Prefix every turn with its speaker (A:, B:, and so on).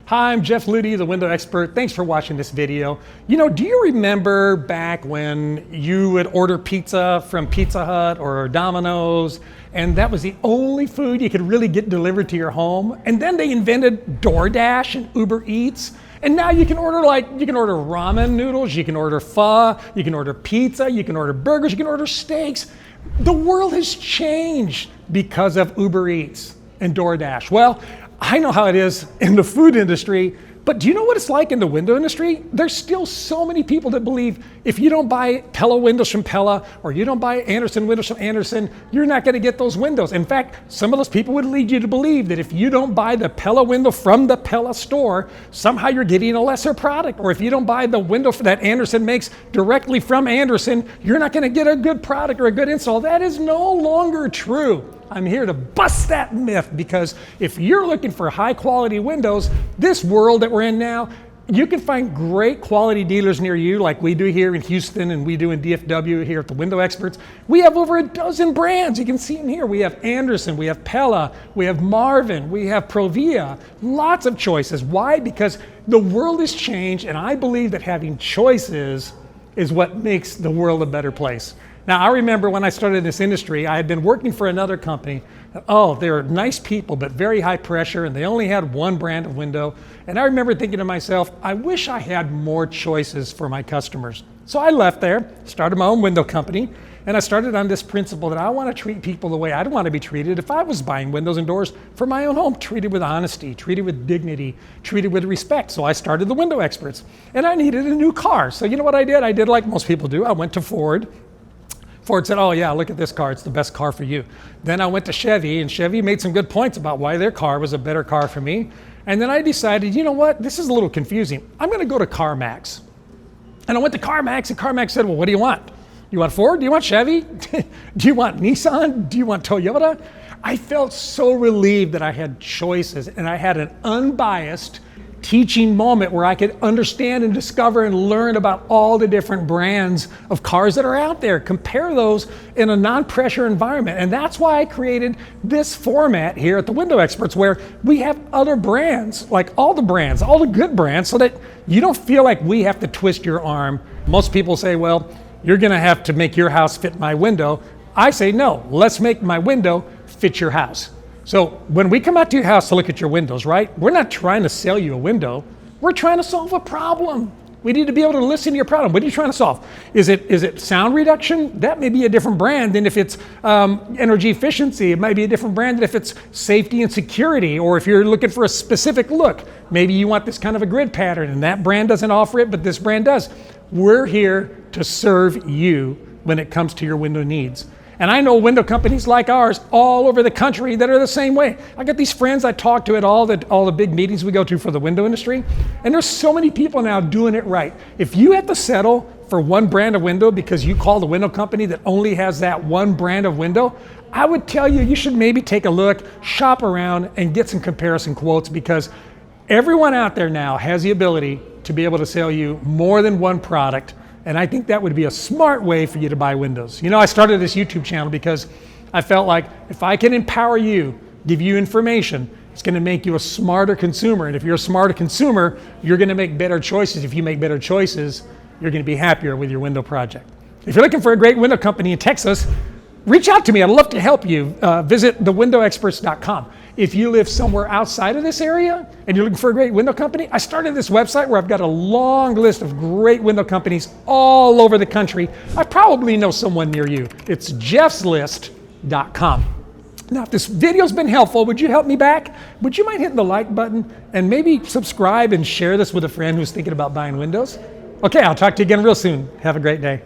A: Hi, I'm Jeff Ludy, the window expert. Thanks for watching this video. Do you remember back when you would order pizza from Pizza Hut or Domino's, and that was the only food you could really get delivered to your home? And then they invented DoorDash and Uber Eats. And now you can order ramen noodles, you can order pho, you can order pizza, you can order burgers, you can order steaks. The world has changed because of Uber Eats and DoorDash. Well, I know how it is in the food industry, but do you know what it's like in the window industry? There's still so many people that believe if you don't buy Pella windows from Pella or you don't buy Andersen windows from Andersen, you're not going to get those windows. In fact, some of those people would lead you to believe that if you don't buy the Pella window from the Pella store, somehow you're getting a lesser product. Or if you don't buy the window that Andersen makes directly from Andersen, you're not going to get a good product or a good install. That is no longer true. I'm here to bust that myth, because if you're looking for high quality windows, this world that we're in now, you can find great quality dealers near you, like we do here in Houston and we do in DFW here at the Window Experts. We have over a dozen brands. You can see them here. We have Andersen, we have Pella, we have Marvin, we have Provia, lots of choices. Why? Because the world has changed, and I believe that having choices is what makes the world a better place. Now, I remember when I started this industry, I had been working for another company. Oh, they were nice people, but very high pressure, and they only had one brand of window. And I remember thinking to myself, I wish I had more choices for my customers. So I left there, started my own window company, and I started on this principle that I want to treat people the way I'd want to be treated if I was buying windows and doors for my own home, treated with honesty, treated with dignity, treated with respect. So I started the Window Experts, and I needed a new car. So you know what I did? I did like most people do. I went to Ford. Ford said, oh yeah, look at this car, it's the best car for you. Then I went to Chevy, and Chevy made some good points about why their car was a better car for me. And then I decided, you know what, this is a little confusing. I'm gonna go to CarMax. And I went to CarMax, and CarMax said, well, what do you want? You want Ford? Do you want Chevy? Do you want Nissan? Do you want Toyota? I felt so relieved that I had choices, and I had an unbiased teaching moment where I could understand and discover and learn about all the different brands of cars that are out there, compare those in a non-pressure environment. And that's why I created this format here at the Window Experts, where we have other brands, like all the good brands, so that you don't feel like we have to twist your arm. Most people say, well, you're gonna have to make your house fit my window. I say, no, let's make my window fit your house. So when we come out to your house to look at your windows, right? We're not trying to sell you a window. We're trying to solve a problem. We need to be able to listen to your problem. What are you trying to solve? Is it sound reduction? That may be a different brand than if it's energy efficiency. It might be a different brand than if it's safety and security, or if you're looking for a specific look. Maybe you want this kind of a grid pattern, and that brand doesn't offer it, but this brand does. We're here to serve you when it comes to your window needs. And I know window companies like ours all over the country that are the same way. I got these friends I talk to at all the big meetings we go to for the window industry, and there's so many people now doing it right. If you have to settle for one brand of window because you call the window company that only has that one brand of window, I would tell you, you should maybe take a look, shop around, and get some comparison quotes, because everyone out there now has the ability to be able to sell you more than one product. And I think that would be a smart way for you to buy windows. I started this YouTube channel because I felt like if I can empower you, give you information, it's going to make you a smarter consumer. And if you're a smarter consumer, you're going to make better choices. If you make better choices, you're going to be happier with your window project. If you're looking for a great window company in Texas, reach out to me. I'd love to help you. Visit thewindowexperts.com. If you live somewhere outside of this area and you're looking for a great window company, I started this website where I've got a long list of great window companies all over the country. I probably know someone near you. It's jeffslist.com. Now, if this video's been helpful, would you help me back? Would you mind hitting the like button and maybe subscribe and share this with a friend who's thinking about buying windows? Okay, I'll talk to you again real soon. Have a great day.